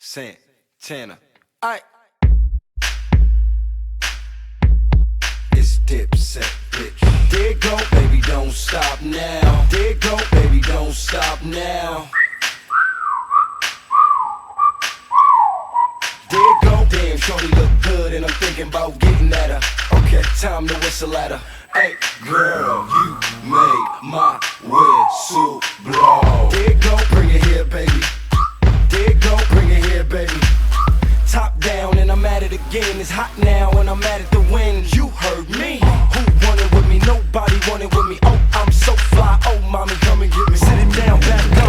Santana. Aight. It's Dipset, bitch. There go, baby, don't stop now. There go, baby, don't stop now. There go, damn, shorty look good and I'm thinking about getting at her. Okay, time to whistle at her. Hey, girl, you make my whistle blow. There go, bring it here, baby. There go, bring it here, baby. Top down and I'm at it again. It's hot now and I'm at it to win. You heard me. Who wanted with me? Nobody wanted with me. Oh, I'm so fly. Oh, mommy, come and get me. Sit it down, back